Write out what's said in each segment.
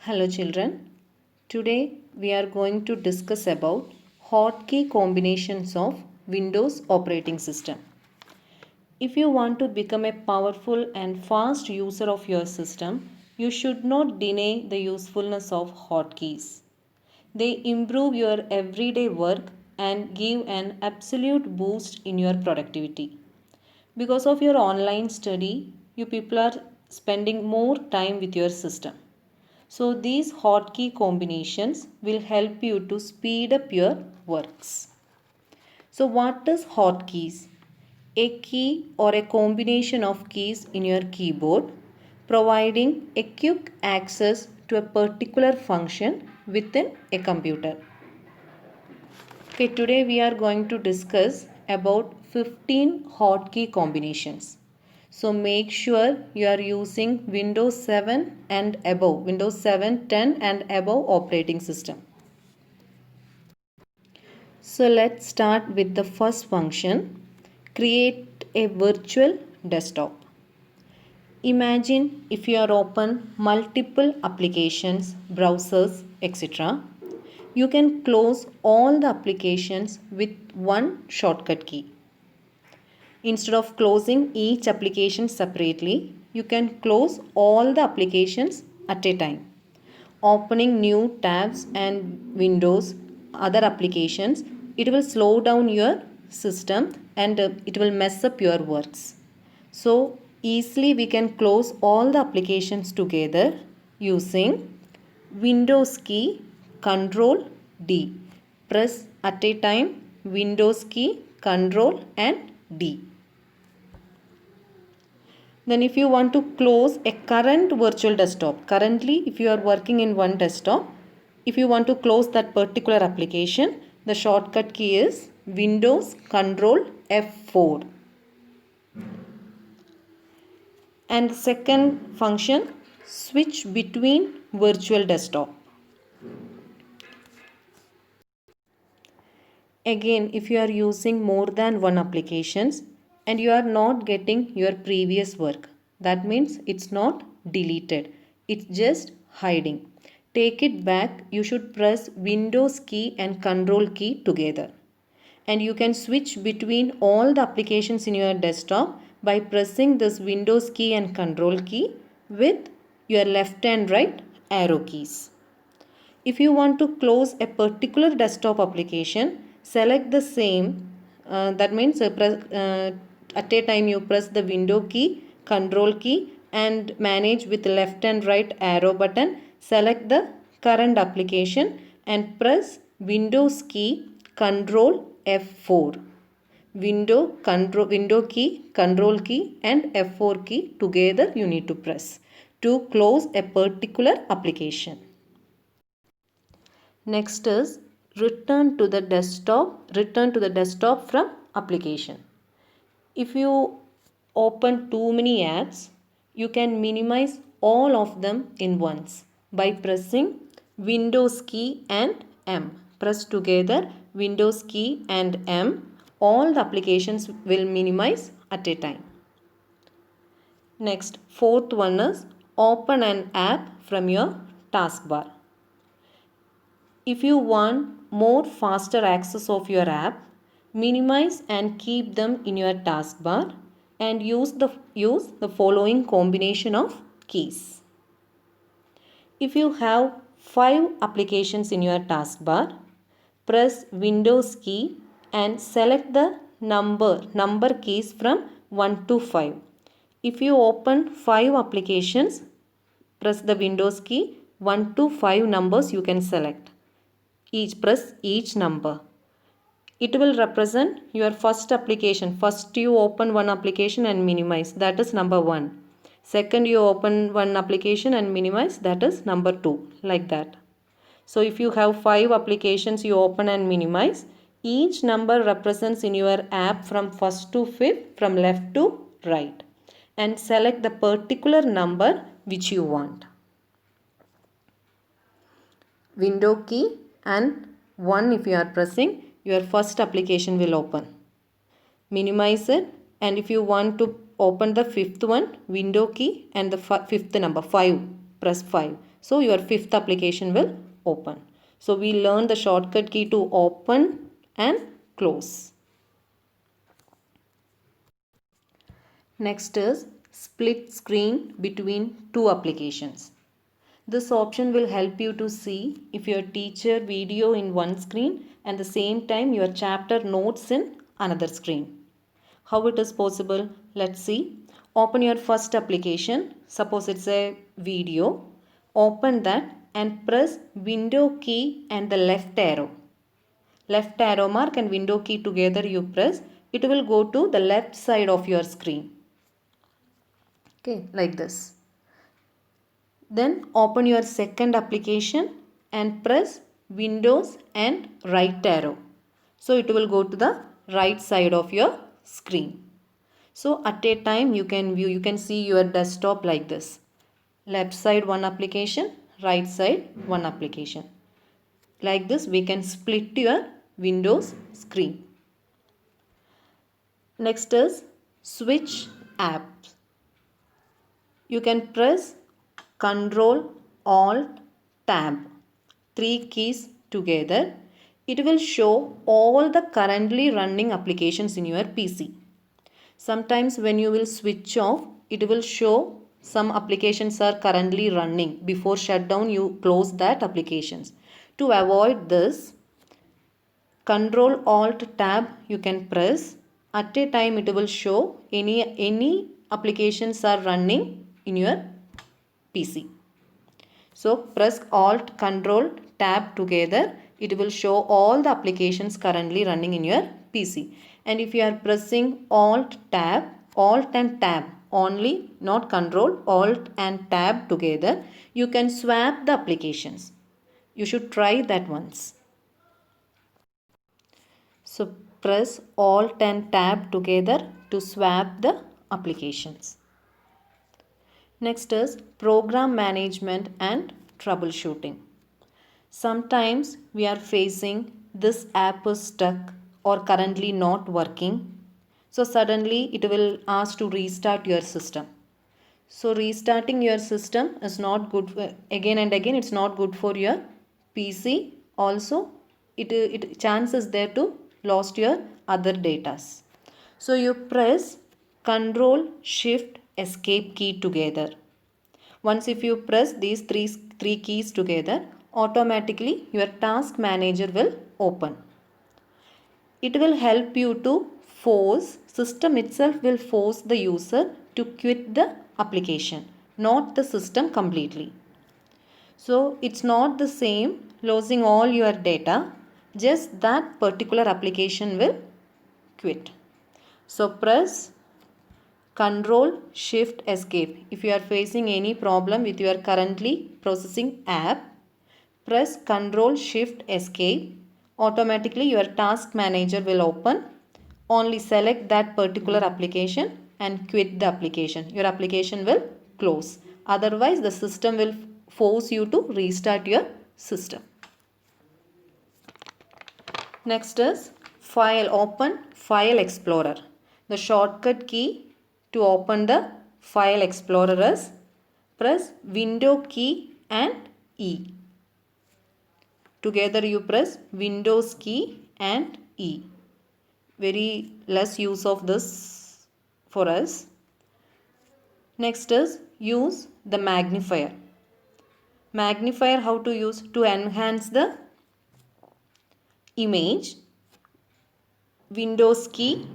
Hello children. Today we are going to discuss about hotkey combinations of Windows operating system. If you want to become a powerful and fast user of your system, you should not deny the usefulness of hotkeys. They improve your everyday work and give an absolute boost in your productivity. Because of your online study, you people are spending more time with your system. So these hotkey combinations will help you to speed up your works. So what is hotkeys? A key or a combination of keys in your keyboard providing a quick access to a particular function within a computer. Okay, today we are going to discuss about 15 hotkey combinations. So make sure you are using Windows 7 and above, Windows 7, 10 and above operating system. So let's start with the first function, create a virtual desktop. Imagine if you are open multiple applications, browsers, etc. You can close all the applications with one shortcut key. Instead of closing each application separately, you can close all the applications at a time. Opening new tabs and windows, other applications, it will slow down your system and it will mess up your works. So easily we can close all the applications together using Windows key Control D. Press at a time Windows key Control and D. Then if you want to close a current virtual desktop, currently if you are working in one desktop, if you want to close that particular application, the shortcut key is Windows Control F4. And the second function, switch between virtual desktop. Again, if you are using more than one applications and you are not getting your previous work, that means it's not deleted, it's just hiding. Take it back, you should press Windows key and Control key together. And you can switch between all the applications in your desktop by pressing this Windows key and Control key with your left and right arrow keys. If you want to close a particular desktop application, select the same. That means at a time you press the window key, control key and manage with left and right arrow button. Select the current application and press Windows key, control F4. Window key, control key and F4 key together you need to press to close a particular application. Next is return to the desktop from application. If you open too many apps, you can minimize all of them in once by pressing Windows key and M. Press together Windows key and M. All the applications will minimize at a time. Next, fourth one is open an app from your taskbar. If you want more faster access of your app, minimize and keep them in your taskbar and use the following combination of keys. If you have 5 applications in your taskbar, press Windows key and select the number keys from 1 to 5. If you open 5 applications, press the Windows key, 1 to 5 numbers you can select. Press each number. It will represent your first application. First you open one application and minimize, that is number 1. Second you open one application and minimize, that is number 2, like that. So if you have 5 applications you open and minimize, each number represents in your app from first to fifth, from left to right, and select the particular number which you want. Window key and 1 if you are pressing, your first application will open. Minimize it, and if you want to open the fifth one, window key and the fifth number 5, press 5. So your fifth application will open. So we learn the shortcut key to open and close. Next is split screen between two applications. This option will help you to see if your teacher video in one screen and the same time your chapter notes in another screen. How it is possible? Let's see. Open your first application. Suppose it's a video. Open that and press window key and the left arrow. Left arrow mark and window key together you press. It will go to the left side of your screen. Okay, like this. Then open your second application and press Windows and right arrow. So it will go to the right side of your screen. So at a time you can see your desktop like this. Left side one application, right side one application. Like this we can split your Windows screen. Next is switch apps. You can press Ctrl Alt Tab, 3 keys together. It will show all the currently running applications in your PC. Sometimes when you will switch off, it will show some applications are currently running. Before shutdown, you close that applications. To avoid this, Ctrl Alt Tab you can press. At a time it will show any applications are running in your PC. So press Alt Ctrl Tab together. It will show all the applications currently running in your PC. And if you are pressing Alt and Tab only, not Ctrl, Alt and Tab together, you can swap the applications. You should try that once. So press Alt and Tab together to swap the applications. Next is program management and troubleshooting. Sometimes we are facing this app is stuck or currently not working. So suddenly it will ask to restart your system. So restarting your system is not good again and again. It's not good for your PC. Also, it chances there to lost your other datas. So you press Control Shift Escape key together. Once if you press these three keys together, automatically your task manager will open. It will help you to system itself will force the user to quit the application, not the system completely. So it's not the same losing all your data, just that particular application will quit. So press Control Shift Escape. If you are facing any problem with your currently processing app, press Control Shift Escape. Automatically your task manager will open. Only select that particular application and quit the application. Your application will close. Otherwise the system will force you to restart your system. Next is open File Explorer. The shortcut key to open the File Explorer is press Window key and E. Together you press Windows key and E. Very less use of this for us. Next is use the magnifier. Magnifier how to use? To enhance the image. Windows key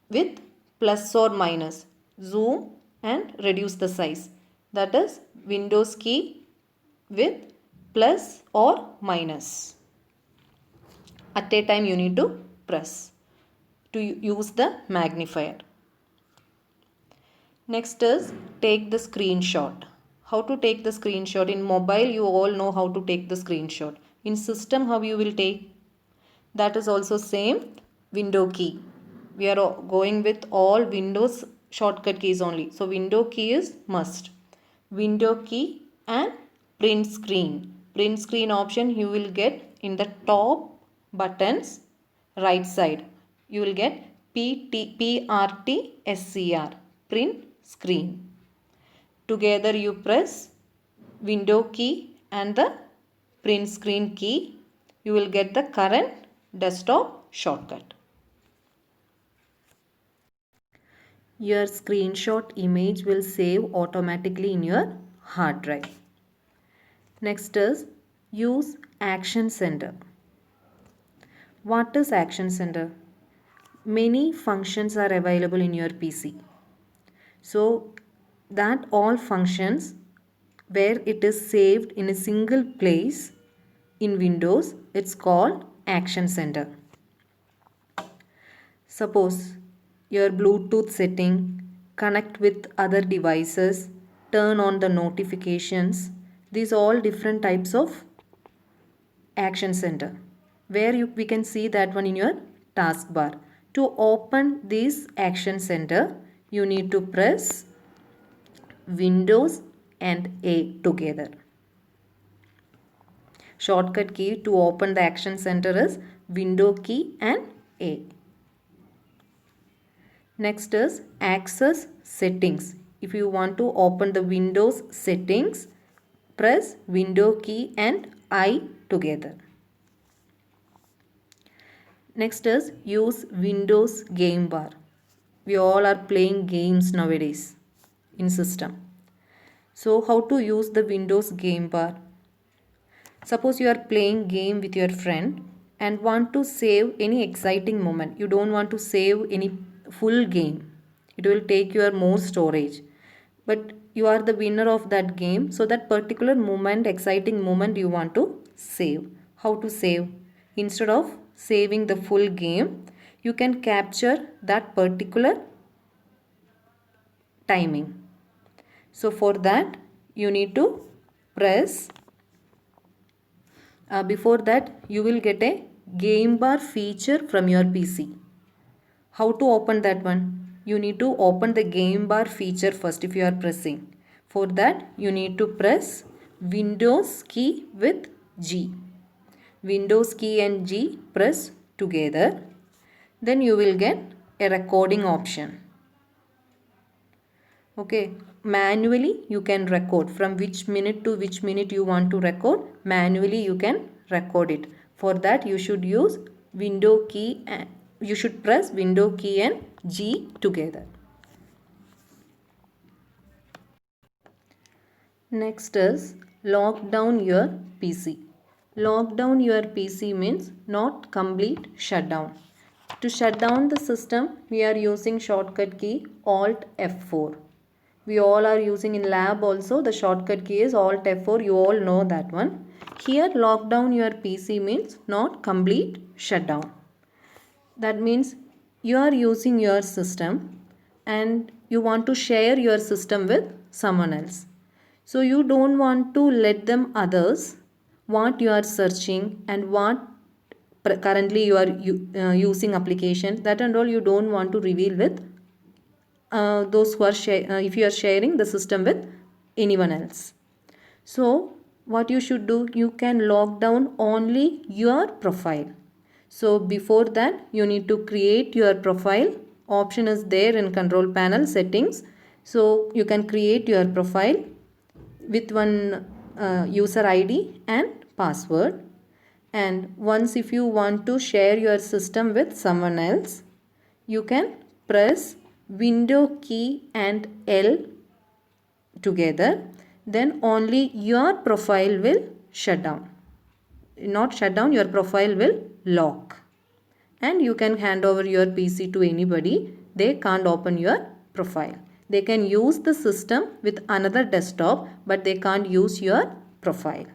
with plus or minus. Zoom and reduce the size. That is Windows key with plus or minus. At a time you need to press to use the magnifier. Next is take the screenshot. How to take the screenshot? In mobile you all know how to take the screenshot. In system how you will take? That is also same window key. We are going with all Windows shortcut keys only. So window key is must. Window key and print screen. Print screen option you will get in the top buttons right side. You will get PRTSCR, print screen. Together you press window key and the print screen key, you will get the current desktop shortcut. Your screenshot image will save automatically in your hard drive. Next is use Action Center. What is Action Center? Many functions are available in your PC. So that all functions where it is saved in a single place in Windows, it's called Action Center. Suppose your Bluetooth setting, connect with other devices, turn on the notifications. These all different types of Action Center where we can see that one in your taskbar. To open this Action Center, you need to press Windows and A together. Shortcut key to open the Action Center is Window key and A. Next is Access Settings. If you want to open the Windows settings, press Window key and I together. Next is use Windows Game Bar. We all are playing games nowadays in system. So how to use the Windows Game Bar? Suppose you are playing game with your friend and want to save any exciting moment. You don't want to save any full game. It will take your more storage. But you are the winner of that game. So that particular moment, exciting moment you want to save. How to save? Instead of saving the full game, you can capture that particular timing. So for that you need to press before that you will get a game bar feature from your PC. How to open that one? You need to open the game bar feature first if you are pressing. For that you need to press Windows key with G. Windows key and G press together. Then you will get a recording option. Okay, manually you can record from which minute to which minute you want to record. Manually you can record it. For that you should use window key and you should press window key and G together. Next is lock down your PC. Lock down your PC means not complete shutdown. To shut down the system, we are using shortcut key Alt F4. We all are using in lab also. The shortcut key is Alt F4. You all know that one. Here lock down your PC means not complete shutdown. That means you are using your system and you want to share your system with someone else. So you don't want to let them others what you are searching and what currently you are using application, that and all you don't want to reveal with those who are if you are sharing the system with anyone else. So what you should do, you can lock down only your profile. So before that you need to create your profile. Option is there in control panel settings. So you can create your profile with one user ID and password. And once if you want to share your system with someone else, you can press window key and L together. Then only your profile will shut down. Not shut down, your profile will lock. And you can hand over your PC to anybody. They can't open your profile. They can use the system with another desktop, but they can't use your profile.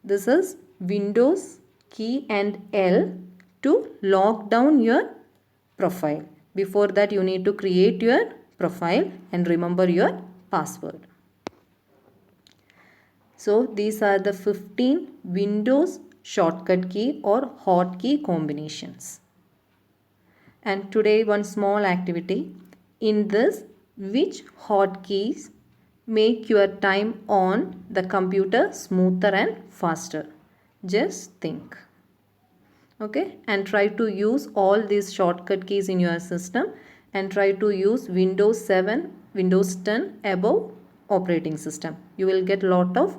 This is Windows key and L to lock down your profile. Before that you need to create your profile and remember your password. So these are the 15 Windows shortcut key or hotkey combinations. And today one small activity. In this, which hotkeys make your time on the computer smoother and faster? Just think. Okay, and try to use all these shortcut keys in your system and try to use Windows 7, Windows 10 above operating system. You will get lot of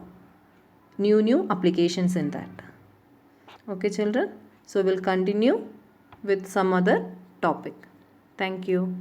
new applications in that. Okay children, so we'll continue with some other topic. Thank you.